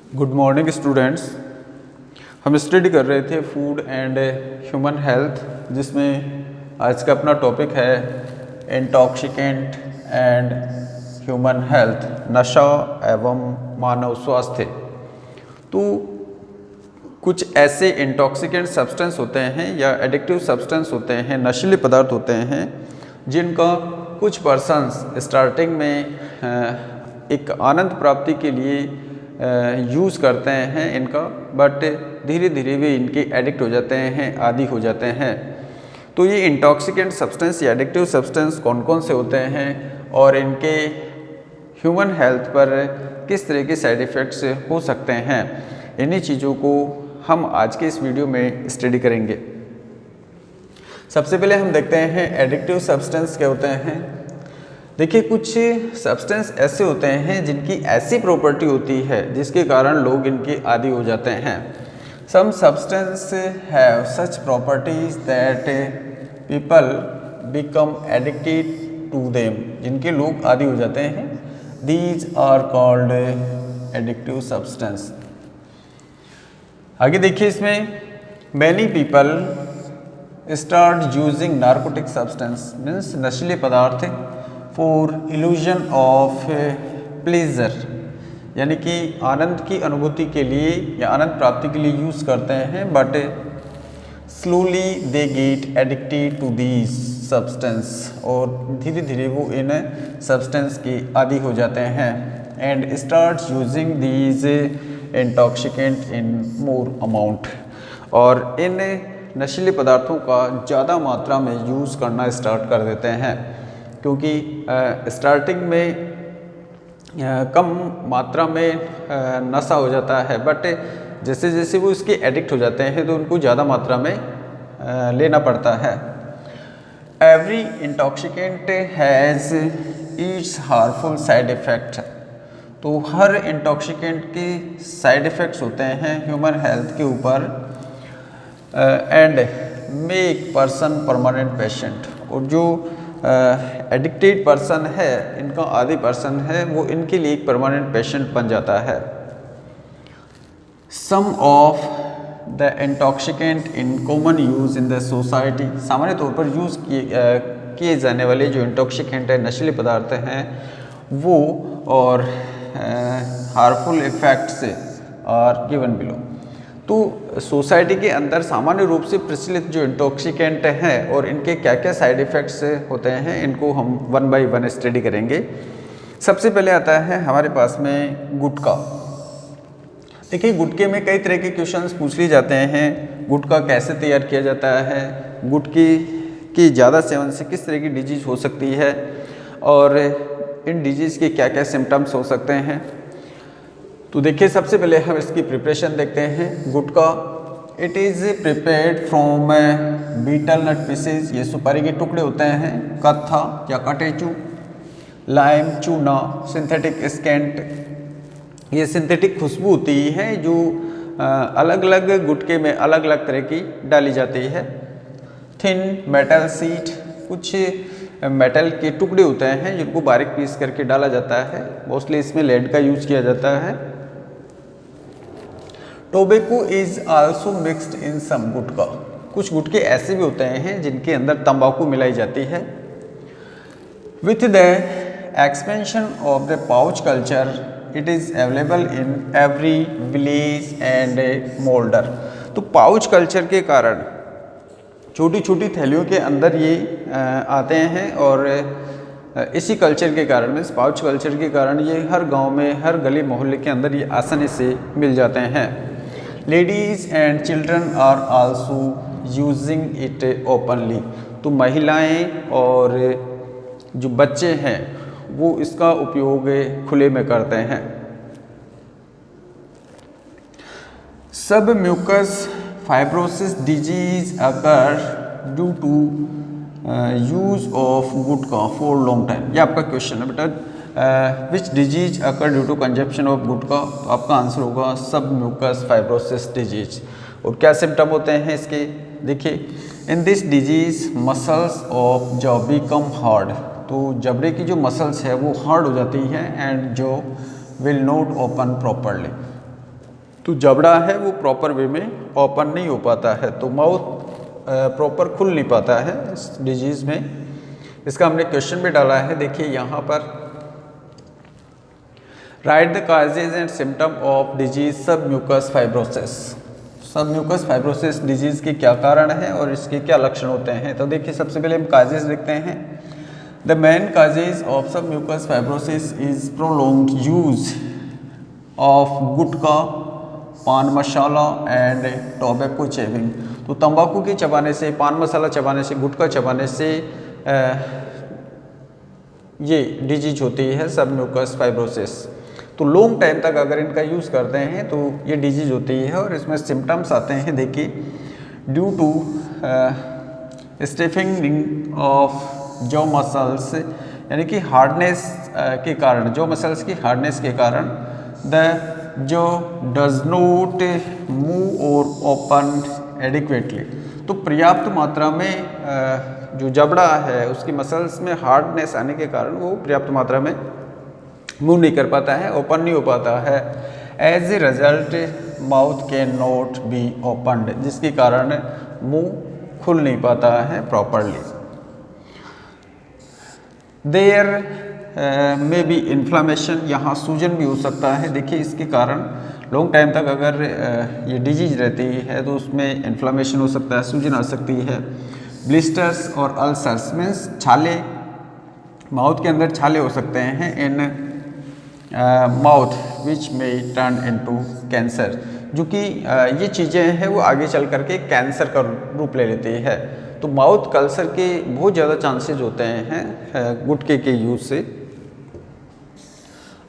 Good morning students. हम study कर रहे थे फूड एंड ह्यूमन हेल्थ, जिसमें आज का अपना टॉपिक है इंटॉक्सिकेंट एंड ह्यूमन हेल्थ, नशा एवं मानव स्वास्थ्य। तो कुछ ऐसे इंटॉक्सिकेंट सब्सटेंस होते हैं या एडिक्टिव सब्सटेंस होते हैं, नशीले पदार्थ होते हैं, जिनका कुछ पर्सन्स स्टार्टिंग में एक आनंद प्राप्ति के लिए यूज़ करते हैं इनका, बट धीरे धीरे वे इनके एडिक्ट हो जाते हैं, आदी हो जाते हैं। तो ये इंटॉक्सिकेंट सब्सटेंस या एडिक्टिव सब्सटेंस कौन कौन से होते हैं और इनके ह्यूमन हेल्थ पर किस तरह के साइड इफ़ेक्ट्स हो सकते हैं, इन्हीं चीज़ों को हम आज के इस वीडियो में स्टडी करेंगे। सबसे पहले हम देखते हैं एडिक्टिव सब्सटेंस क्या होते हैं। देखिए, कुछ सब्सटेंस ऐसे होते हैं जिनकी ऐसी प्रॉपर्टी होती है जिसके कारण लोग इनके आदी हो जाते हैं। Some substance have such properties that people become addicted to them, जिनके लोग आदी हो जाते हैं। These are called addictive substance. आगे देखिए, इसमें many people start using narcotic substance means नशीले पदार्थ फॉर इल्यूजन ऑफ प्लेजर, यानी कि आनंद की अनुभूति के लिए या आनंद प्राप्ति के लिए यूज़ करते हैं, but slowly they get addicted to these substance, और धीरे धीरे वो इन सब्सटेंस के आदी हो जाते हैं। And start using these intoxicant in more amount, और इन नशीले पदार्थों का ज़्यादा मात्रा में यूज़ करना स्टार्ट कर देते हैं, क्योंकि स्टार्टिंग में कम मात्रा में नशा हो जाता है, बट जैसे जैसे वो इसके एडिक्ट हो जाते हैं तो उनको ज़्यादा मात्रा में लेना पड़ता है। Every intoxicant has its harmful side effect. तो हर इंटॉक्सिकेंट के साइड इफ़ेक्ट्स होते हैं ह्यूमन हेल्थ के ऊपर, and make person permanent patient. और जो एडिक्टेड पर्सन है, इनका आदी पर्सन है, वो इनके लिए एक परमानेंट पेशेंट बन जाता है। Some of the intoxicant in common use in the society, सामान्य तौर पर यूज़ किए जाने वाले जो इंटॉक्सिकेंट है, नशीले पदार्थ हैं, वो और harmful effects are given below. तो सोसाइटी के अंदर सामान्य रूप से प्रचलित जो इंटॉक्सिकेंट हैं और इनके क्या क्या साइड इफ़ेक्ट्स होते हैं, इनको हम वन बाय वन स्टडी करेंगे। सबसे पहले आता है हमारे पास में गुटखा। देखिए, गुटखे में कई तरह के क्वेश्चंस पूछ लिए जाते हैं। गुटखा कैसे तैयार किया जाता है, गुटखे की ज़्यादा सेवन से किस तरह की डिजीज़ हो सकती है, और इन डिजीज़ के क्या क्या सिम्टम्स हो सकते हैं। तो देखिए, सबसे पहले हम इसकी प्रिपरेशन देखते हैं। Gutkha it is prepared from betel nut pieces, ये सुपारी के टुकड़े होते हैं, कत्था या कटेचू, लाइम, चूना, सिंथेटिक स्केंट, ये सिंथेटिक खुशबू होती है जो अलग अलग गुटखे में अलग अलग तरह की डाली जाती है। थिन मेटल सीट, कुछ मेटल के टुकड़े होते हैं जिनको बारीक पीस करके डाला जाता है। मोस्टली इसमें लेड का यूज किया जाता है। Tobacco is also mixed in some gutkha, कुछ गुटखे ऐसे भी होते हैं जिनके अंदर तंबाकू मिलाई जाती है। With the expansion of the pouch culture it is available in every village and moulder. तो पाउच कल्चर के कारण छोटी छोटी थैलियों के अंदर ये आते हैं, और इसी कल्चर के कारण, मीन्स पाउच कल्चर के कारण, ये हर गांव में, हर गली मोहल्ले के अंदर ये आसानी से मिल जाते हैं। Ladies and children are also using it openly. तो महिलाएं और जो बच्चे हैं वो इसका उपयोग खुले में करते हैं। Submucous fibrosis disease occur due to use of gutkha for long time. ये आपका क्वेश्चन है बेटा, which disease occur due to consumption of gutkha. तो आपका आंसर होगा सब म्यूकस फाइब्रोसिस डिजीज। और क्या सिम्टम होते हैं इसके, देखिए, in this disease muscles of jaw become hard. तो जबड़े की जो मसल्स है वो हार्ड हो जाती है, एंड जो विल नॉट ओपन प्रॉपरली। तो जबड़ा है वो प्रॉपर वे में ओपन नहीं हो पाता है, तो माउथ प्रॉपर खुल नहीं पाता है इस डिजीज़ में। इसका हमने क्वेश्चन भी डाला है, देखिए यहाँ पर right the causes and symptom of disease submucous fibrosis. Submucous fibrosis disease के क्या कारण है और इसके क्या लक्षण होते हैं। तो देखिए सबसे पहले हम काजेज देखते हैं। The main causes of submucous fibrosis is prolonged use of gutkha, paan masala and tobacco chewing. तो तंबाकू के चबाने से, पान मसाला चबाने से, गुटखा चबाने से ये डिजीज होती है सबम्यूकस फाइब्रोसिस। तो लॉन्ग टाइम तक अगर इनका यूज़ करते हैं तो ये डिजीज होती है और इसमें सिम्टम्स आते हैं, देखिए due to stiffening of jaw muscles, यानी कि हार्डनेस के कारण, जॉ मसल्स की हार्डनेस के कारण द जो डज नॉट मूव और ओपन एडिक्वेटली। तो पर्याप्त मात्रा में जो जबड़ा है उसकी मसल्स में हार्डनेस आने के कारण वो पर्याप्त मात्रा में मूव नहीं कर पाता है, ओपन नहीं हो पाता है। As a result mouth can not be opened, जिसके कारण मुंह खुल नहीं पाता है properly. There may be inflammation, यहाँ सूजन भी हो सकता है। देखिए इसके कारण लॉन्ग टाइम तक अगर ये डिजीज रहती है तो उसमें इन्फ्लामेशन हो सकता है, सूजन आ सकती है। ब्लिस्टर्स और अल्सर्स मीन्स छाले, माउथ के अंदर छाले हो सकते हैं इन माउथ विच में टर्न इनटू कैंसर, जो कि ये चीज़ें हैं वो आगे चल करके कैंसर का रूप ले लेती है। तो माउथ कल्सर के बहुत ज़्यादा चांसेस होते हैं गुटखे के यूज़ से।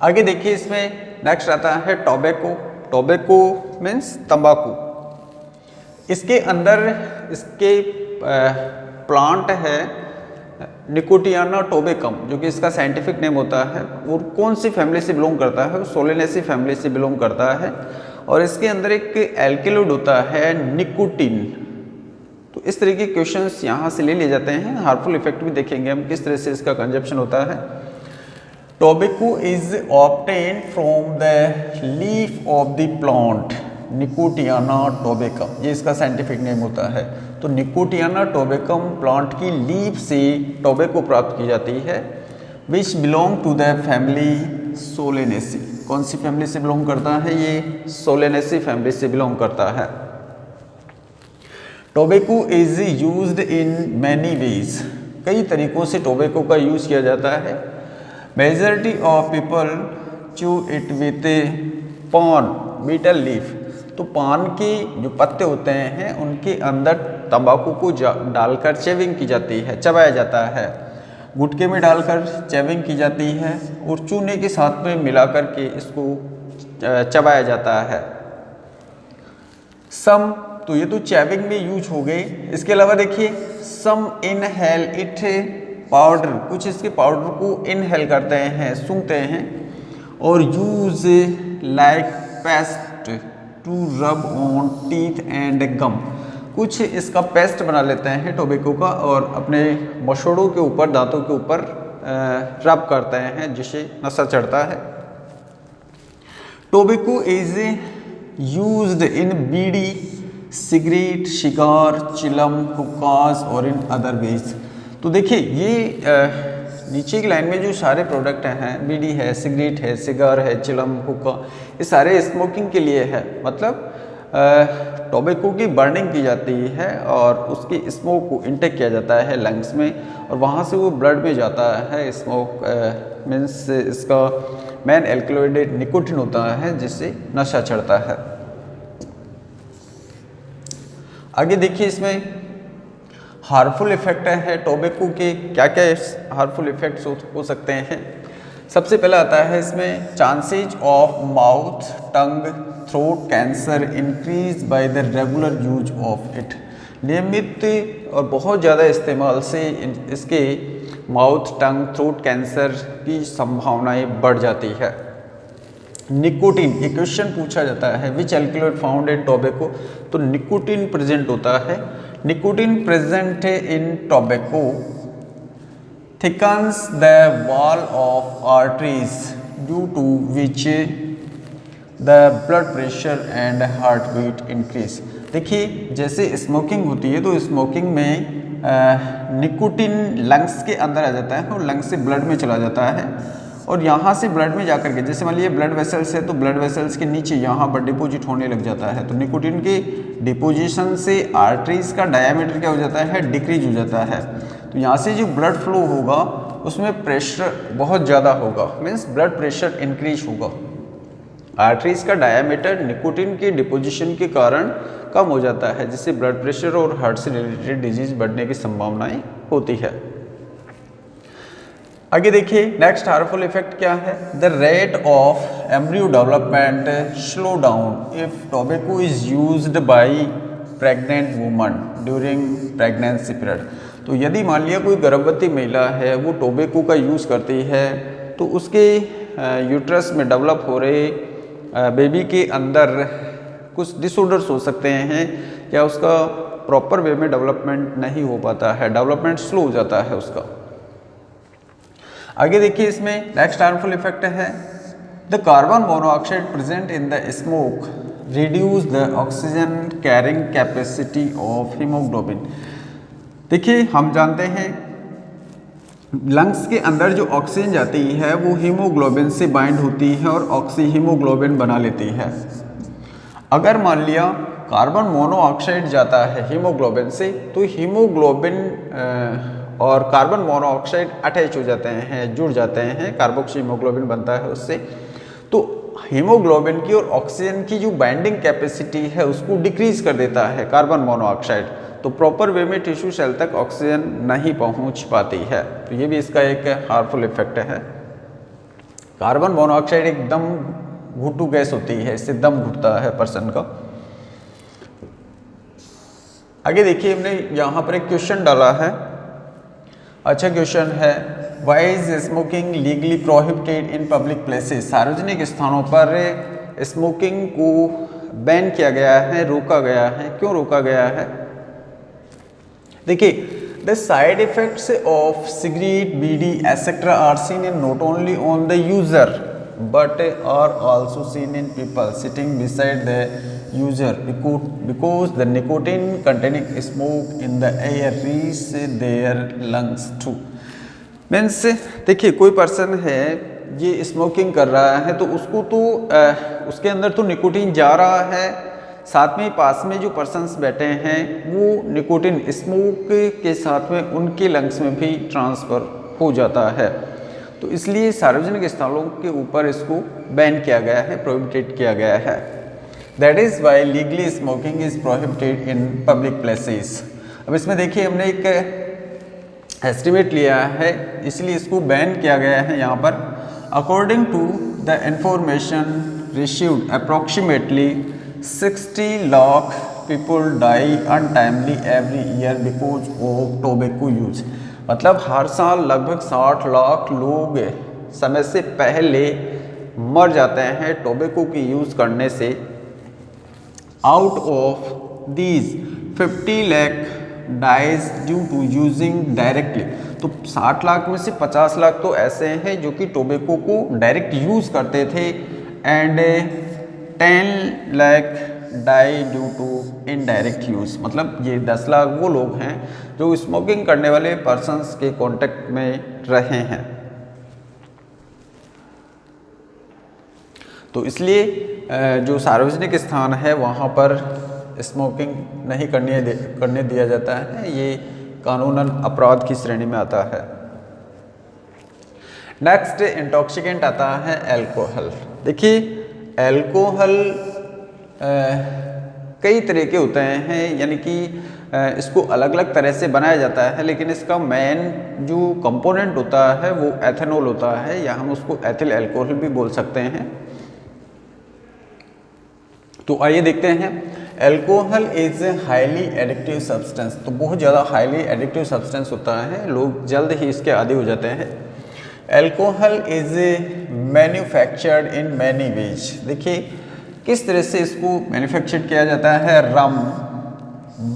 आगे देखिए इसमें नेक्स्ट आता है टोबैको। टोबैको मीन्स तंबाकू। इसके अंदर इसके प्लांट है निकोटियाना टोबेकम, जो कि इसका साइंटिफिक नेम होता है। और कौन सी फैमिली से बिलोंग करता है, सोलेनेसी फैमिली से बिलोंग करता है। और इसके अंदर एक एल्केलॉइड होता है निकोटीन। तो इस तरह के क्वेश्चंस यहाँ से ले लिए जाते हैं। हार्मफुल इफेक्ट भी देखेंगे हम किस तरह से इसका कंजप्शन होता है। Tobacco is obtained from the leaf of the plant Nicotiana tabacum, ये इसका साइंटिफिक नेम होता है। तो निकोटियाना टोबेकम प्लांट की लीफ से टोबैको प्राप्त की जाती है, which belong to the family Solanaceae. कौन सी फैमिली से बिलोंग करता है, ये सोलेनेसी फैमिली से बिलोंग करता है। Tobacco is used in many ways, कई तरीकों से टोबैको का यूज किया जाता है। Majority of people chew it with पान बीटल लीफ। तो पान के जो पत्ते होते हैं उनके अंदर तंबाकू को डालकर चेविंग की जाती है, चबाया जाता है। गुटखे में डालकर चेविंग की जाती है और चूने के साथ में मिलाकर के इसको चबाया जाता है। सम, तो ये तो चेविंग में यूज हो गई। इसके अलावा देखिए सम इनहेल इट पाउडर, कुछ इसके पाउडर को इनहेल करते हैं, सूंघते हैं। और use like paste to rub on teeth and gum, कुछ इसका पेस्ट बना लेते हैं टोबैको का और अपने मसूड़ों के ऊपर, दांतों के ऊपर रब करते हैं, जिससे नशा चढ़ता है। Tobacco is used in bidi, cigarette, cigar, चिलम, हुक्कास और इन अदर वेज। तो देखिए ये नीचे की लाइन में जो सारे प्रोडक्ट हैं, बीड़ी है, सिगरेट है, सिगार है, चिलम, हुक्का, ये सारे स्मोकिंग के लिए है। मतलब टोबैको की बर्निंग की जाती है और उसकी स्मोक को इंटेक किया जाता है लंग्स में और वहाँ से वो ब्लड में जाता है। स्मोक मीन्स इसका मेन एल्कलॉइड निकोटिन होता है, जिससे नशा चढ़ता है। आगे देखिए इसमें हार्मफुल इफेक्ट है टोबैको के, क्या क्या हार्मफुल इफेक्ट्स हो सकते हैं। सबसे पहला आता है इसमें chances of mouth, tongue, throat cancer increase by the regular use of it. नियमित और बहुत ज़्यादा इस्तेमाल से इसके माउथ, टंग, थ्रोट कैंसर की संभावनाएं बढ़ जाती है। निकोटीन, एक क्वेश्चन पूछा जाता है which alkaloid found in tobacco, तो निकोटीन प्रेजेंट होता है। Nicotine present in tobacco thickens the wall of arteries due to which the blood pressure and heart beat increase. देखिए जैसे स्मोकिंग होती है तो स्मोकिंग में निकोटिन लंग्स के अंदर आ जाता है और लंग्स से ब्लड में चला जाता है और यहाँ से ब्लड में जाकर के, जैसे मान लीजिए ब्लड वेसल्स है तो ब्लड वेसल्स के नीचे यहाँ पर डिपोजिट होने लग जाता है। तो निकोटिन के डिपोजिशन से आर्टरीज का डायामीटर क्या हो जाता है, डिक्रीज हो जाता है। तो यहाँ से जो ब्लड फ्लो होगा उसमें प्रेशर बहुत ज़्यादा होगा, मीन्स ब्लड प्रेशर इंक्रीज होगा। आर्टरीज का डायामीटर निकोटिन के डिपोजिशन के कारण कम हो जाता है, जिससे ब्लड प्रेशर और हार्ट से रिलेटेड डिजीज बढ़ने की संभावनाएं होती है। आगे देखिए नेक्स्ट हार्मफुल इफेक्ट क्या है, the rate of embryo development slow down if tobacco is used by pregnant woman during pregnancy period. तो यदि मान लिया कोई गर्भवती महिला है वो टोबैको का यूज़ करती है तो उसके यूट्रस में डेवलप हो रहे बेबी के अंदर कुछ डिसऑर्डर्स हो सकते हैं या उसका प्रॉपर वे में डेवलपमेंट नहीं हो पाता है, डेवलपमेंट स्लो हो जाता है उसका। आगे देखिए इसमें नेक्स्ट हार्मफुल इफेक्ट है, the carbon monoxide present in the smoke reduce the oxygen carrying capacity of haemoglobin. देखिए हम जानते हैं लंग्स के अंदर जो ऑक्सीजन जाती है वो हीमोग्लोबिन से बाइंड होती है और ऑक्सी हीमोग्लोबिन बना लेती है। अगर मान लिया कार्बन मोनोऑक्साइड जाता है हीमोग्लोबिन से तो हीमोग्लोबिन और कार्बन मोनोऑक्साइड अटैच हो जाते हैं, जुड़ जाते हैं, कार्बोक्सी हीमोग्लोबिन बनता है उससे। तो हीमोग्लोबिन की और ऑक्सीजन की जो बाइंडिंग कैपेसिटी है उसको डिक्रीज कर देता है कार्बन मोनोऑक्साइड, तो प्रॉपर वे में टिश्यू सेल तक ऑक्सीजन नहीं पहुंच पाती है। तो ये भी इसका एक हार्मफुल इफेक्ट है। कार्बन मोनोऑक्साइड एकदम घुटू गैस होती है, इससे दम घुटता है पर्सन का। आगे देखिए हमने यहाँ पर एक क्वेश्चन डाला है, अच्छा क्वेश्चन है, why is smoking legally prohibited in public places. सार्वजनिक स्थानों पर स्मोकिंग को बैन किया गया है, रोका गया है, क्यों रोका गया है। देखिए the side effects of cigarette, bidi etcetera are seen in not only on the user but are also seen in people sitting beside the user because the nicotine containing smoke in the air reach their lungs too। Means देखिए कोई person है ये smoking कर रहा है तो उसको तो उसके अंदर तो निकोटीन जा रहा है, साथ में पास में जो पर्सन्स बैठे हैं वो निकोटीन स्मोक के साथ में उनके लंग्स में भी ट्रांसफ़र हो जाता है। तो इसलिए सार्वजनिक स्थलों के ऊपर इसको बैन किया गया है, प्रोहिबिटेड किया गया है। That is why legally smoking is prohibited in public places. अब इसमें देखिए हमने एक एस्टिमेट लिया है, इसलिए इसको बैन किया गया है यहाँ पर। According to the information received approximately 60 lakh people die untimely every year because of tobacco use. मतलब हर साल लगभग 60 लाख लोग समय से पहले मर जाते हैं टोबैको की यूज़ करने से। Out of these 50 lakh dies due to using directly. तो 60 लाख में से 50 लाख तो ऐसे हैं जो कि टोबैको को डायरेक्ट यूज़ करते थे and 10 lakh die due to indirect use. मतलब ये 10 लाख वो लोग हैं जो स्मोकिंग करने वाले पर्सन्स के कांटेक्ट में रहे हैं। तो इसलिए जो सार्वजनिक स्थान है वहाँ पर स्मोकिंग नहीं करने दिया जाता है, ये कानूनन अपराध की श्रेणी में आता है। नेक्स्ट इंटॉक्सिकेंट आता है अल्कोहल। देखिए अल्कोहल कई तरह के होते हैं, यानी कि इसको अलग अलग तरह से बनाया जाता है, लेकिन इसका मेन जो कंपोनेंट होता है वो एथेनॉल होता है, या हम उसको एथिल अल्कोहल भी बोल सकते हैं। तो आइए देखते हैं, alcohol is a highly addictive substance. तो बहुत ज़्यादा हाईली एडिक्टिव सब्सटेंस होता है, लोग जल्द ही इसके आदी हो जाते हैं। Alcohol is manufactured in many ways. देखिए किस तरह से इसको मैन्युफैक्चर किया जाता है। रम,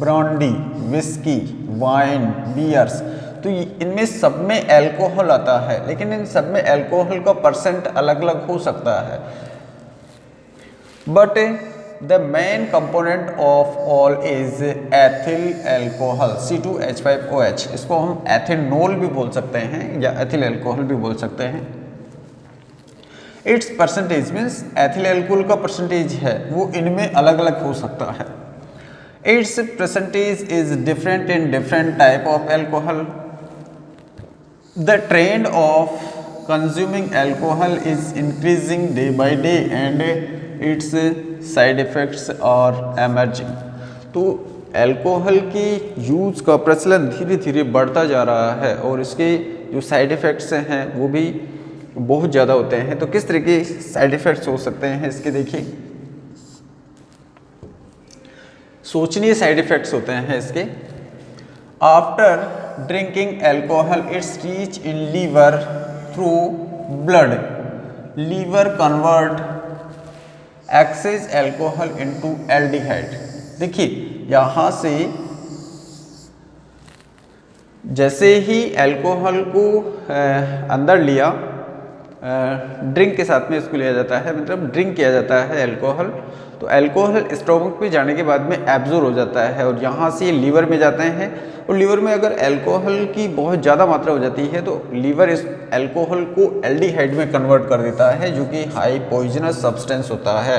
ब्रांडी, विस्की, वाइन, बियर्स, तो इनमें सब में अल्कोहल आता है, लेकिन इन सब में अल्कोहल का परसेंट अलग अलग हो सकता है। But the main component of all is ethyl alcohol C2H5OH। इसको हम एथेनॉल भी बोल सकते हैं या एथिल एल्कोहल भी बोल सकते हैं। It's percentage means ethyl alcohol का परसेंटेज है वो इनमें अलग अलग हो सकता है। It's percentage is different in different type of alcohol. The trend of consuming alcohol is increasing day by day and its side effects are emerging। तो अल्कोहल की यूज़ का प्रचलन धीरे धीरे बढ़ता जा रहा है और इसके जो साइड इफ़ेक्ट्स हैं वो भी बहुत ज़्यादा होते हैं। तो किस तरह के साइड इफ़ेक्ट्स हो सकते हैं इसके देखिए, सोचनीय साइड इफ़ेक्ट्स होते हैं इसके। After drinking alcohol its reach in liver through blood, liver convert excess alcohol into aldehyde. देखिए यहाँ से जैसे ही एल्कोहल को अंदर लिया, ड्रिंक के साथ में इसको लिया जाता है, मतलब ड्रिंक किया जाता है एल्कोहल, तो एल्कोहल स्टोमक पे जाने के बाद में एब्जॉर्ब हो जाता है और यहाँ से लीवर में जाते हैं। और लीवर में अगर एल्कोहल की बहुत ज़्यादा मात्रा हो जाती है तो लीवर इस एल्कोहल को एल्डिहाइड में कन्वर्ट कर देता है जो कि हाई पॉइजनस सब्सटेंस होता है।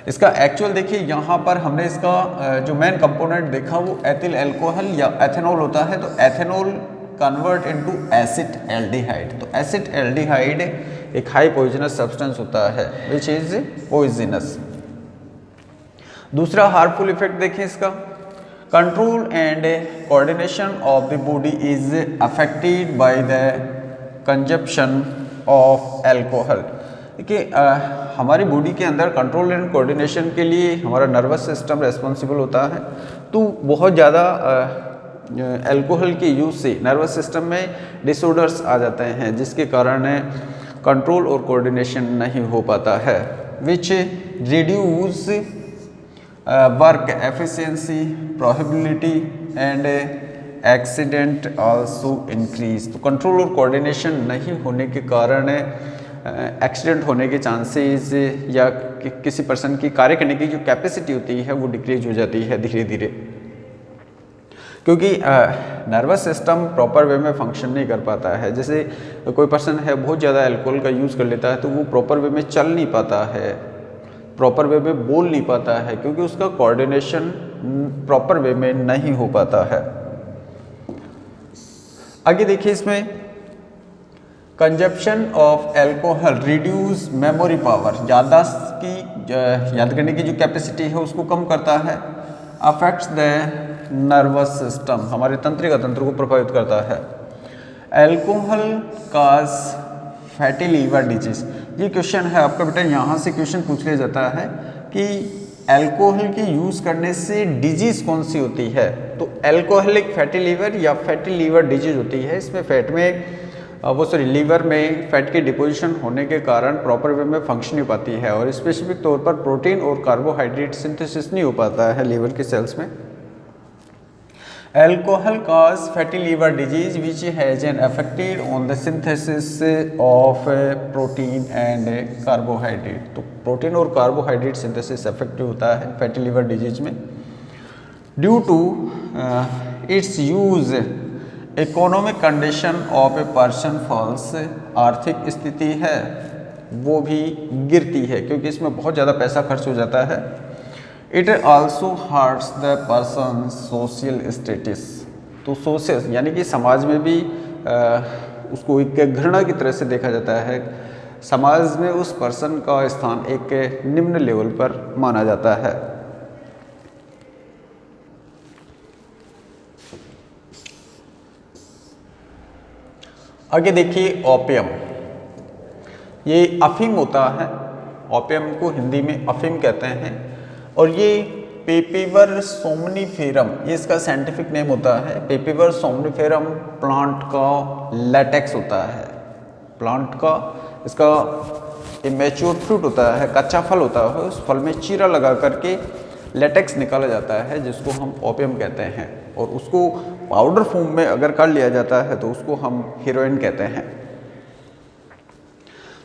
इसका एक्चुअल देखिए यहाँ पर हमने इसका जो मेन कंपोनेंट देखा वो एथिल एल्कोहल या एथेनॉल होता है। तो ethanol convert into acid aldehyde. तो एसिड एल्डिहाइड एक हाई पॉइजनस सब्सटेंस होता है विच इज पॉइजनस। दूसरा हार्मफुल इफेक्ट देखिए इसका, control and coordination of the body is affected by the consumption of alcohol. देखिए हमारी बॉडी के अंदर कंट्रोल एंड कोऑर्डिनेशन के लिए हमारा नर्वस सिस्टम रेस्पॉन्सिबल होता है। तो बहुत ज़्यादा एल्कोहल के यूज़ से नर्वस सिस्टम में डिसऑर्डर्स आ जाते हैं जिसके कारण कंट्रोल और कोऑर्डिनेशन नहीं हो पाता है, which reduce work efficiency, probability and accident also increase. तो कंट्रोल और कोऑर्डिनेशन नहीं होने के कारण एक्सीडेंट होने के चांसेस या किसी पर्सन की कार्य करने की जो कैपेसिटी होती है वो डिक्रीज हो जाती है धीरे धीरे, क्योंकि नर्वस सिस्टम प्रॉपर वे में फंक्शन नहीं कर पाता है। जैसे कोई पर्सन है बहुत ज़्यादा अल्कोहल का यूज़ कर लेता है तो वो प्रॉपर वे में चल नहीं पाता है, प्रॉपर वे में बोल नहीं पाता है, क्योंकि उसका कोऑर्डिनेशन प्रॉपर वे में नहीं हो पाता है। आगे देखिए इसमें, consumption of alcohol reduce memory power, याददाश्त की याद करने की जो कैपेसिटी है उसको कम करता है। अफेक्ट्स द नर्वस सिस्टम, हमारे तंत्रिका तंत्र को प्रभावित करता है। एल्कोहल काज फैटी लीवर डिजीज। ये क्वेश्चन है आपका बेटा, यहाँ से क्वेश्चन पूछ लिया जाता है कि एल्कोहल के यूज़ करने से डिजीज़ कौन सी होती है। तो एल्कोहलिक फैटी लीवर या फैटी लीवर डिजीज होती है। इसमें फैट में लीवर में फैट की डिपोजिशन होने के कारण प्रॉपर वे में फंक्शन नहीं पाती है और स्पेसिफिक तौर पर प्रोटीन और कार्बोहाइड्रेट सिंथेसिस नहीं हो पाता है लीवर के सेल्स में। Alcohol cause fatty liver disease which has an affected on the synthesis of protein and carbohydrate। तो प्रोटीन और कार्बोहाइड्रेट सिंथेसिस अफेक्टिव होता है फैटी लीवर डिजीज में। Due to its use economic condition of a person falls, आर्थिक स्थिति है वो भी गिरती है क्योंकि इसमें बहुत ज़्यादा पैसा खर्च हो जाता है। It also hertz the person social status. तो सोशल यानी कि समाज में भी उसको एक घृणा की तरह से देखा जाता है। समाज में उस पर्सन का स्थान एक निम्न लेवल पर माना जाता है। आगे देखिए ओपियम, ये अफीम होता है। ओपियम को हिंदी में अफीम कहते हैं और ये पेपिवर सोमनीफेरम, ये इसका साइंटिफिक नेम होता है। पेपिवर सोमनीफेरम प्लांट का लेटेक्स होता है, प्लांट का इसका इमेच्योर फ्रूट होता है, कच्चा फल होता है। उस फल में चीरा लगा करके लेटेक्स निकाला जाता है जिसको हम ओपियम कहते हैं और उसको पाउडर फॉर्म में अगर कर लिया जाता है तो उसको हम हेरोइन कहते हैं।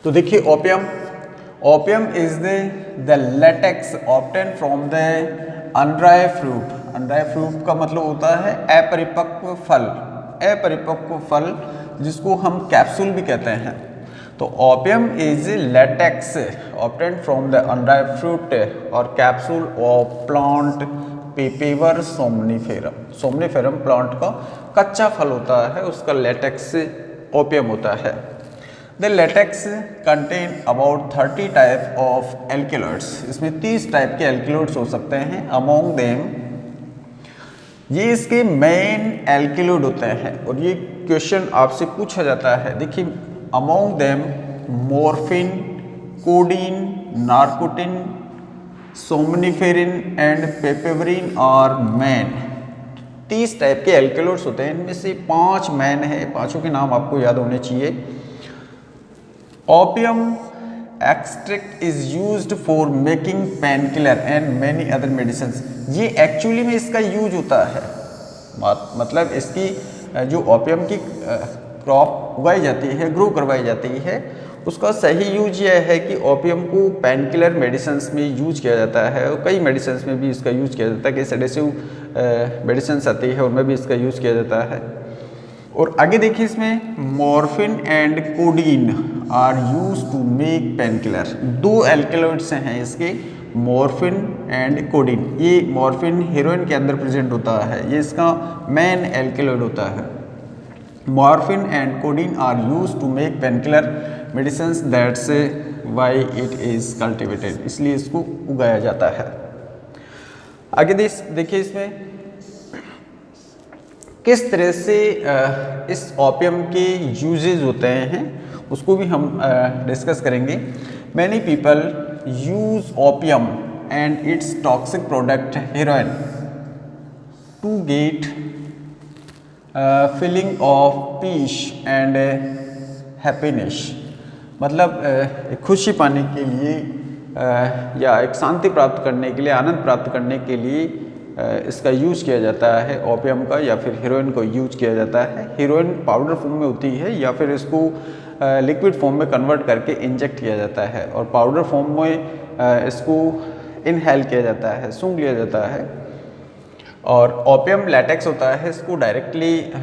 तो देखिए opium, opium is the latex obtain from the undry fruit. Undry fruit का मतलब होता है अपरिपक्व फल, अपरिपक्व फल जिसको हम कैप्सूल भी कहते हैं। तो opium is latex obtain from the undry fruit और capsule of plant Papaver somniferum. Somniferum plant का कच्चा फल होता है, उसका लेटेक्स ओपियम होता है। The latex contain about 30 type of alkaloids. इसमें 30 टाइप के एल्किलॉइड्स हो सकते हैं। अमोंग देम, ये इसके मेन एल्किलॉइड होते हैं और ये क्वेश्चन आपसे पूछा जाता है। देखिए, among them morphine, codeine, narcotine, somniferine and papaverine और मैन। 30 टाइप के एल्किलॉइड्स होते हैं, इनमें से 5 मैन है। पांचों के नाम आपको याद होने चाहिए। Opium extract is used for making pain killer and many other medicine. ये एक्चुअली में इसका यूज होता है, मतलब इसकी जो ओपियम की क्रॉप उगाई जाती है, ग्रो करवाई जाती है, उसका सही यूज यह है कि ओपियम को पेन किलर मेडिसिन में यूज किया जाता है और कई मेडिसिन में भी इसका यूज किया जाता है। कई सेडेटिव मेडिसिन आती है उनमें भी इसका यूज किया जाता है। और आगे देखिए, इसमें morphine and codeine are use to make pain killer. 2 alkaloids हैं इसके, मॉर्फिन एंड कोडीन। ये मॉर्फिन हीरोइन के अंदर प्रेजेंट होता है, ये इसका मेन एल्कलॉइड होता है। Morphine and codeine are use to make pain killer medicine, that's why it is cultivated, इसलिए इसको उगाया जाता है। आगे देखिए, इसमें किस तरह से इस ओपियम के यूजेज होते हैं उसको भी हम डिस्कस करेंगे। Many people use opium and its toxic product heroin to get feeling of peace and happiness. मतलब खुशी पाने के लिए या एक शांति प्राप्त करने के लिए, आनंद प्राप्त करने के लिए इसका यूज किया जाता है ओपियम का, या फिर हीरोइन को यूज किया जाता है। हीरोइन पाउडर फॉर्म में होती है या फिर इसको लिक्विड फॉर्म में कन्वर्ट करके इंजेक्ट किया जाता है और पाउडर फॉर्म में इसको इनहेल किया जाता है, सूंघ लिया जाता है। और ओपियम लैटेक्स होता है, इसको डायरेक्टली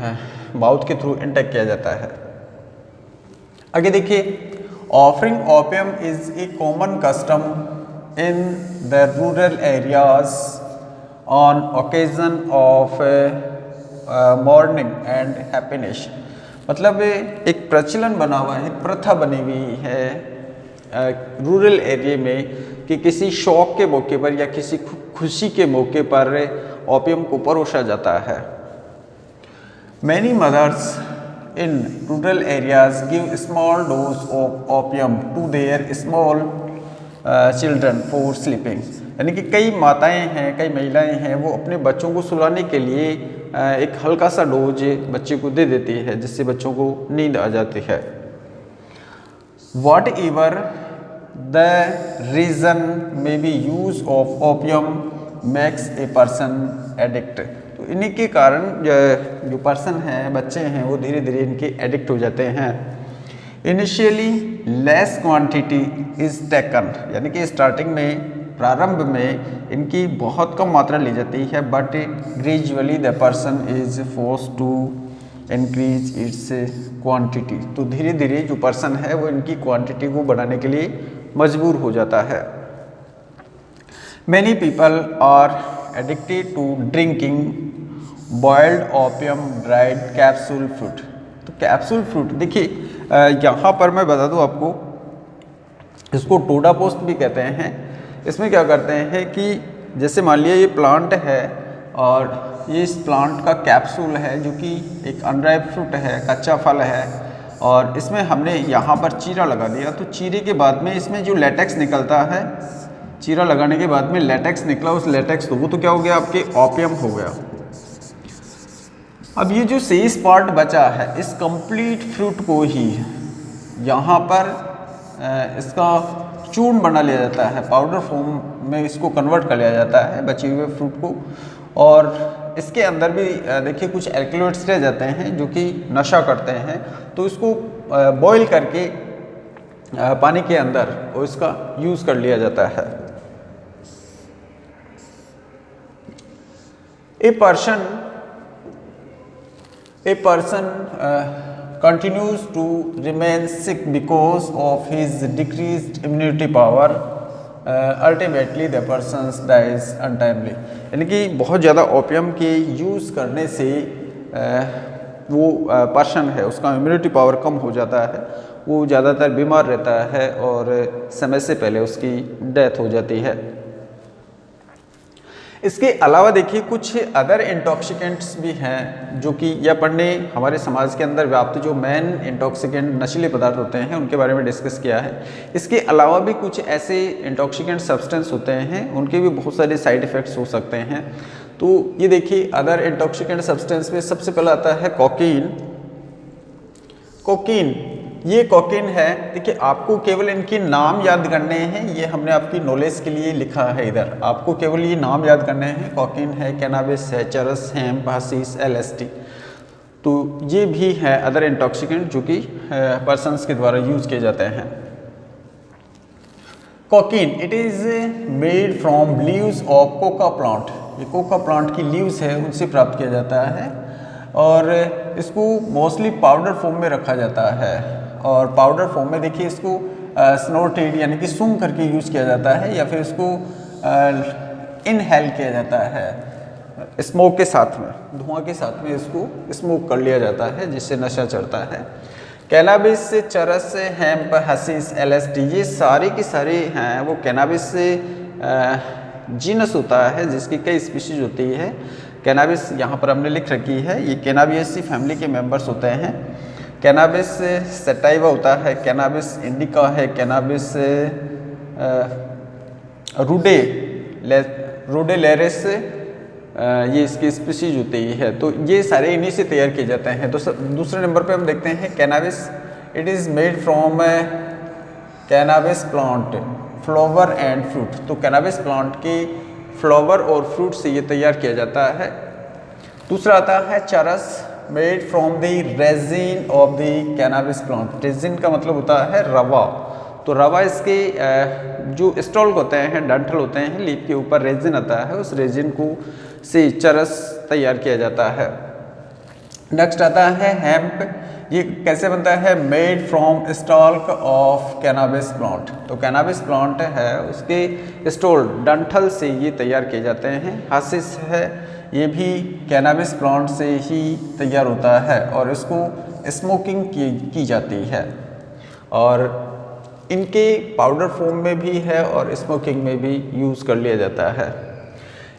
माउथ के थ्रू इंटेक किया जाता है। आगे देखिए, offering opium is a common custom in the rural areas on occasion of mourning and happiness। मतलब एक प्रचलन बना हुआ है, प्रथा बनी हुई है रूरल एरिया में कि किसी शौक के मौके पर या किसी खुशी के मौके पर ओपियम को परोसा जाता है। Many mothers in rural areas give small dose of opium to their small children for sleeping. यानी कि कई माताएं हैं, कई महिलाएं हैं, वो अपने बच्चों को सुलाने के लिए एक हल्का सा डोज बच्चे को दे देती है जिससे बच्चों को नींद आ जाती है। Whatever the reason may be use of opium makes a person addict. तो इन्हीं के कारण जो पर्सन हैं, बच्चे हैं, वो धीरे धीरे इनके एडिक्ट हो जाते हैं। Initially less quantity is taken, यानी कि स्टार्टिंग में, प्रारंभ में इनकी बहुत कम मात्रा ली जाती है, but gradually the person is force to increase its quantity. तो धीरे धीरे जो पर्सन है वो इनकी क्वांटिटी को बढ़ाने के लिए मजबूर हो जाता है। Many people are addicted to drinking boiled opium dried capsule fruit. तो कैप्सूल फ्रूट देखिए, यहाँ पर मैं बता दूँ आपको, इसको टोडा पोस्ट भी कहते हैं। इसमें क्या करते हैं कि जैसे मान लिया ये प्लांट है और ये इस प्लांट का कैप्सूल है जो कि एक अनराइप फ्रूट है, कच्चा फल है, और इसमें हमने यहाँ पर चीरा लगा दिया। तो चीरे के बाद में इसमें जो लेटेक्स निकलता है, चीरा लगाने के बाद में लेटेक्स निकला, उस लेटेक्स वो तो क्या हो गया, आपके ओपियम हो गया। अब ये जो शेष पार्ट बचा है, इस कंप्लीट फ्रूट को ही यहाँ पर इसका चूर्ण बना लिया जाता है, पाउडर फॉर्म में इसको कन्वर्ट कर लिया जाता है बचे हुए फ्रूट को। और इसके अंदर भी देखिए कुछ एल्कलॉइड्स रह जाते हैं जो कि नशा करते हैं। तो इसको बॉईल करके पानी के अंदर और इसका यूज़ कर लिया जाता है। A person continues to remain sick because of his decreased immunity power, ultimately the person dies untimely। यानी कि बहुत ज़्यादा ओपियम के यूज़ करने से वो पर्सन है उसका इम्यूनिटी पावर कम हो जाता है, वो ज़्यादातर बीमार रहता है और समय से पहले उसकी डेथ हो जाती है। इसके अलावा देखिए कुछ अदर इंटॉक्सिकेंट्स भी हैं जो कि या पढ़ने हमारे समाज के अंदर व्याप्त जो मेन इंटॉक्सिकेंट नशीले पदार्थ होते हैं उनके बारे में डिस्कस किया है। इसके अलावा भी कुछ ऐसे इंटॉक्सिकेंट सब्सटेंस होते हैं उनके भी बहुत सारे साइड इफ़ेक्ट्स हो सकते हैं। तो ये देखिए अदर इंटॉक्सिकेंट सब्सटेंस में सबसे पहला आता है कोकीन। ये कोकीन है। देखिए आपको केवल इनके नाम याद करने हैं, ये हमने आपकी नॉलेज के लिए लिखा है इधर, आपको केवल ये नाम याद करने हैं। कोकीन है, कैनाबिस है, चरस, हेम्प, हशीश, LSD। तो ये भी है अदर इंटॉक्सिकेंट जो कि पर्सन्स के द्वारा यूज किए जाते हैं। Cocaine it is made from leaves of Coca plant. ये कोका प्लांट की लीव्स है उनसे प्राप्त किया जाता है और इसको मोस्टली पाउडर फॉर्म में रखा जाता है और पाउडर फॉर्म में देखिए इसको स्नोर्टेड यानी कि सूंघ करके यूज़ किया जाता है या फिर इसको इनहेल किया जाता है स्मोक के साथ में, धुआं के साथ में इसको स्मोक कर लिया जाता है जिससे नशा चढ़ता है। Cannabis, charas, hemp, hashish, LSD ये सारे के सारे हैं वो कैनाबिस से जीनस होता है जिसकी कई स्पीशीज होती है। कैनाबिस यहाँ पर हमने लिख रखी है, ये कैनाबियसी फैमिली के मेंबर्स होते हैं। कैनाबिस सेटाइवा होता है, कैनाबिस इंडिका है, कैनाबिस रूडेलेरिस ये इसकी स्पीशीज होती है। तो ये सारे इन्हीं से तैयार किए जाते हैं। तो दूसरे नंबर पे हम देखते हैं cannabis it is made from cannabis plant flower and fruit. तो कैनाबिस प्लांट के फ्लावर और फ्रूट से ये तैयार किया जाता है। दूसरा आता है चरस made from the resin of the cannabis plant. Resin का मतलब होता है रवा। तो रवा इसके जो स्टॉल्क होते हैं, डंठल होते हैं, लीफ के ऊपर रेजिन आता है, उस रेजिन को से चरस तैयार किया जाता है। नेक्स्ट आता है हेम्प। ये कैसे बनता है? Made from stalk of cannabis plant. तो कैनाबिस प्लांट है उसके स्टोल डंठल से ये तैयार किए जाते हैं। हशीश है, ये भी कैनाबिस प्लांट से ही तैयार होता है और इसको स्मोकिंग की जाती है और इनके पाउडर फॉर्म में भी है और स्मोकिंग में भी यूज़ कर लिया जाता है।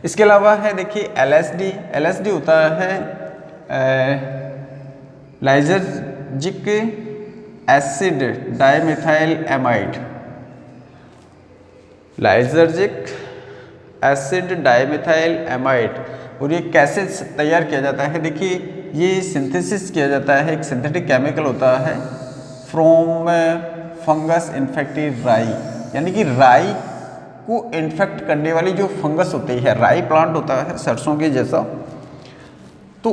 इसके अलावा है देखिए LSD। LSD होता है lysergic acid dimethyl amide. Lysergic acid dimethyl amide. और ये कैसे तैयार किया जाता है? देखिए ये सिंथेसिस किया जाता है, एक सिंथेटिक केमिकल होता है फ्रॉम फंगस इन्फेक्टेड राई। यानी कि राई को इन्फेक्ट करने वाली जो फंगस होती है, राई प्लांट होता है सरसों के जैसा, तो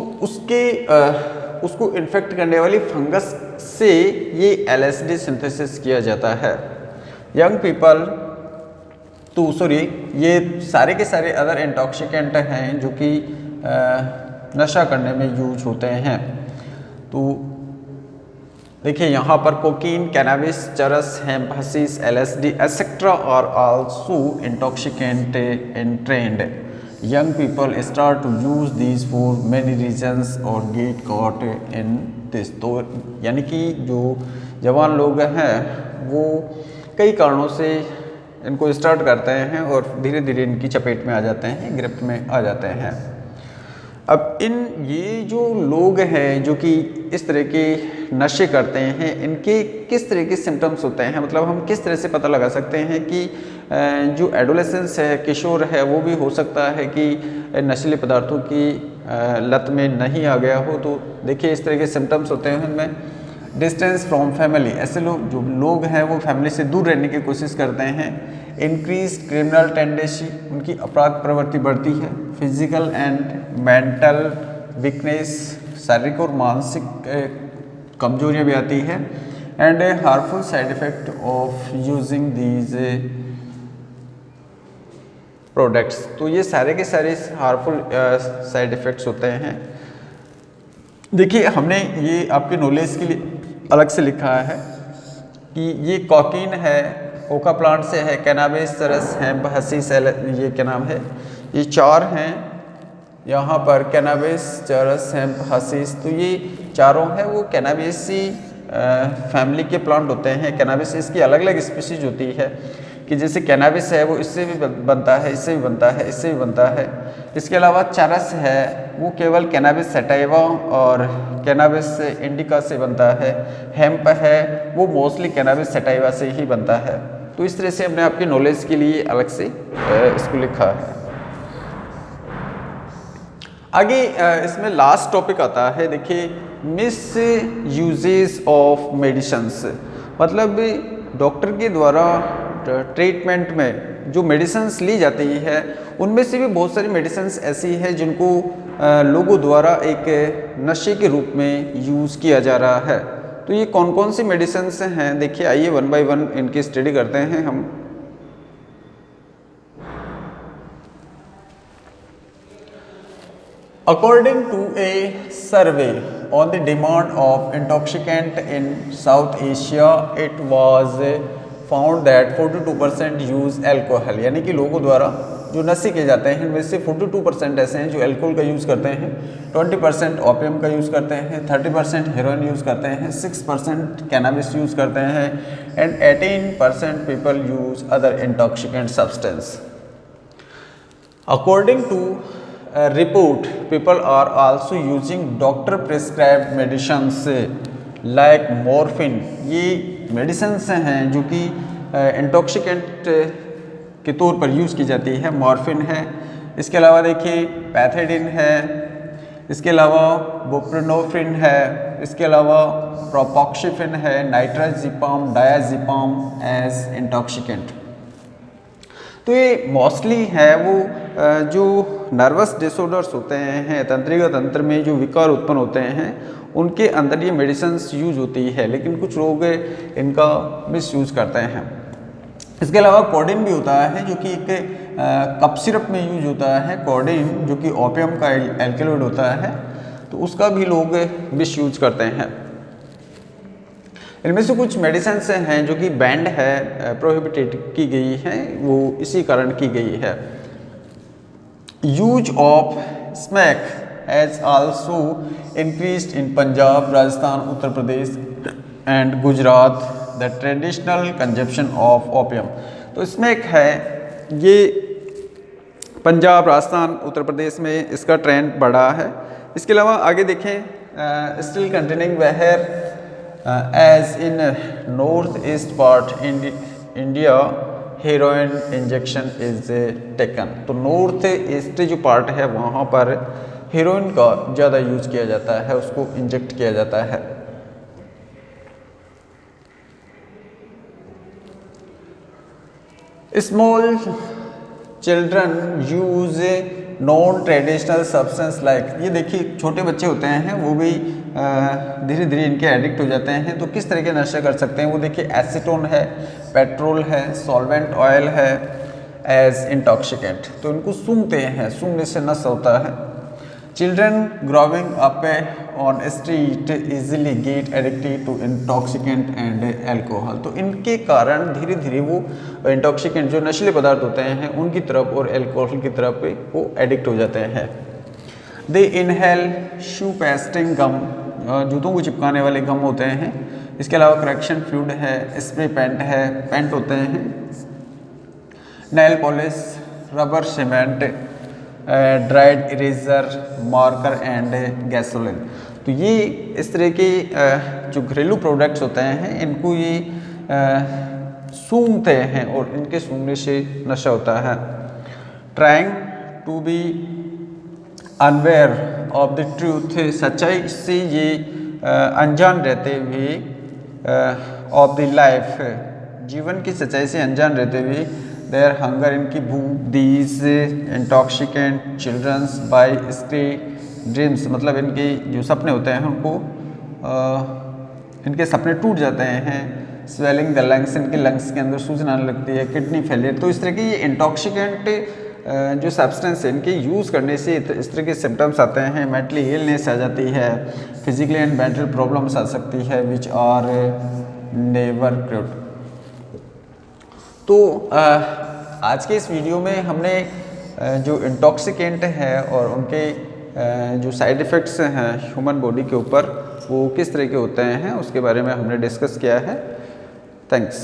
उसको इन्फेक्ट करने वाली फंगस से ये LSD सिंथेसिस किया जाता है। यंग पीपल ये सारे के सारे अदर इंटॉक्सिकेंट हैं जो कि नशा करने में यूज होते हैं। तो देखिए यहाँ पर cocaine, cannabis, charas, hemp, hashish, LSD etcetera are also intoxicant in trend. Young people start to use these for many reasons or get caught in this। तो यानी कि जो जवान लोग हैं वो कई कारणों से इनको स्टार्ट करते हैं और धीरे धीरे इनकी चपेट में आ जाते हैं, गिरफ्त में आ जाते हैं। अब ये जो लोग हैं जो कि इस तरह के नशे करते हैं, इनके किस तरह के सिम्टम्स होते हैं? मतलब हम किस तरह से पता लगा सकते हैं कि जो एडोलेसेंस है, किशोर है, वो भी हो सकता है कि नशीले पदार्थों की लत में नहीं आ गया हो। तो देखिए इस तरह के सिम्टम्स होते हैं उनमें डिस्टेंस फ्रॉम फैमिली। ऐसे जो लोग हैं वो फैमिली से दूर रहने की कोशिश करते हैं। इंक्रीज क्रिमिनल टेंडेंसी, उनकी अपराध प्रवृत्ति बढ़ती है। फिजिकल एंड मेंटल वीकनेस, शारीरिक और मानसिक कमजोरियां भी आती है। And harmful side effect of using these products. तो ये सारे के सारे हार्मफुल साइड इफेक्ट्स होते हैं। देखिए हमने ये आपके नॉलेज के लिए अलग से लिखा है कि ये कोकीन है, कोका प्लांट से है, कैनाबिस, चरस, हेम्प, हसीस, ये क्या नाम है, ये चार हैं यहाँ पर, कैनाबिस, चरस, हेम्प, हसीस। तो ये चारों हैं वो कैनाबिसी फैमिली के प्लांट होते हैं। कैनाबिस इसकी अलग अलग स्पीशीज होती है कि जैसे कैनाबिस है वो इससे भी बनता है, इससे भी बनता है, इससे भी बनता है। इसके अलावा चरस है वो केवल कैनाबिस सटाइवा और कैनाबिस इंडिका से बनता है। हेम्प है वो मोस्टली कैनाबिस सटाइवा से ही बनता है। तो इस तरह से हमने आपकी नॉलेज के लिए अलग से इसको लिखा है। आगे इसमें लास्ट टॉपिक आता है, देखिए मिस यूजेस ऑफ मेडिसिन्स, मतलब डॉक्टर के द्वारा ट्रीटमेंट में जो मेडिसिन्स ली जाती है उनमें से भी बहुत सारी मेडिसिन्स ऐसी है जिनको लोगों द्वारा एक नशे के रूप में यूज़ किया जा रहा है। तो ये कौन कौन सी मेडिसिन्स हैं, देखिए आइए वन बाय वन इनकी स्टडी करते हैं हम। According to a survey on the demand of intoxicant in South Asia, it was found that 42% use alcohol, यानी कि लोगों द्वारा जो नशे किए जाते हैं इनमें से 42% ऐसे हैं जो अल्कोहल का यूज़ करते हैं, 20% ओपियम का यूज़ करते हैं, 30% हेरोइन यूज़ करते हैं, 6% कैनाबिस यूज़ करते हैं and 18% people use other intoxicant substance. According to report, people are also using doctor prescribed medicines like morphine। ये मेडिसिन्स हैं जो कि इंटॉक्सिकेंट के तौर पर यूज़ की जाती है। मॉर्फिन है, इसके अलावा देखिए पैथेडिन है, इसके अलावा बुप्रेनोफ्रिन है, इसके अलावा प्रोपोक्सिफिन है, नाइट्राजिपाम, डायाजिपाम एज इंटॉक्सिकेंट। तो ये मोस्टली है वो जो नर्वस डिसऑर्डर्स होते हैं, तंत्रिका तंत्र में जो विकार उत्पन्न होते हैं उनके अंदर ये मेडिसिन्स यूज होती है, लेकिन कुछ लोग इनका मिसयूज़ करते हैं। इसके अलावा कोडिन भी होता है जो कि एक कप सिरप में यूज होता है, कोडिन जो कि ओपियम का एल्केलॉइड होता है, तो उसका भी लोग मिसयूज करते हैं। इनमें से कुछ मेडिसिन्स हैं जो कि बैंड है, प्रोहिबिटेड की गई है, वो इसी कारण की गई है। Use of smack has also increased in Punjab, Rajasthan, Uttar Pradesh and Gujarat the traditional consumption of opium. तो स्मैक है ये पंजाब, राजस्थान, उत्तर प्रदेश में इसका ट्रेंड बढ़ा है। इसके अलावा आगे देखें, still containing where as in north east part India heroin injection is taken। तो नॉर्थ ईस्ट जो पार्ट है वहाँ पर हेरोइन का ज़्यादा यूज किया जाता है, उसको इंजेक्ट किया जाता है। Small children use non traditional substance like, ये देखिए छोटे बच्चे होते हैं वो भी धीरे धीरे इनके एडिक्ट हो जाते हैं। तो किस तरह के नशे कर सकते हैं वो देखिए, एसीटोन है, पेट्रोल है, सॉल्वेंट ऑयल है एज इंटॉक्सिकेंट। तो इनको सूंघते हैं, सूंघने से नशा होता है। Children growing up on street easily get addicted to intoxicant and alcohol. तो इनके कारण धीरे धीरे वो इंटॉक्सिकेंट जो नशीले पदार्थ होते हैं उनकी तरफ और एल्कोहल की तरफ वो एडिक्ट हो जाते हैं। दे इनहेल शू पेस्टिंग गम, जूतों को चिपकाने वाले गम होते हैं। इसके अलावा करेक्शन फ्लूइड है, स्प्रे पेंट है, पेंट होते हैं, nail polish, rubber cement, dried eraser, marker and gasoline. तो ये इस तरह के जो घरेलू प्रोडक्ट्स होते हैं इनको ये सूंघते हैं और इनके सूंघने से नशा होता है। Trying to be unaware of the truth, सच्चाई से ये अनजान रहते हुए, ऑफ द लाइफ, जीवन की सच्चाई से अनजान रहते हुए, देयर हंगर, इनकी भूख, these intoxicant childrens by stay dreams, मतलब इनके जो सपने होते हैं उनको इनके सपने टूट जाते हैं, स्वेलिंग द लंग्स, इनके लंग्स के अंदर सूजन आने लगती है, किडनी फेलियर। तो इस तरह की ये इंटॉक्सिकेंट जो सब्सटेंस है इनके यूज़ करने से इस तरह के सिम्टम्स आते हैं, मेंटली इलनेस आ जाती है, फिजिकली एंड मेंटल प्रॉब्लम्स आ सकती है विच आर नेवर क्योर्ड। तो आज के इस वीडियो में हमने जो इंटॉक्सिकेंट है और उनके जो साइड इफ़ेक्ट्स हैं ह्यूमन बॉडी के ऊपर वो किस तरह के होते हैं उसके बारे में हमने डिस्कस किया है। थैंक्स।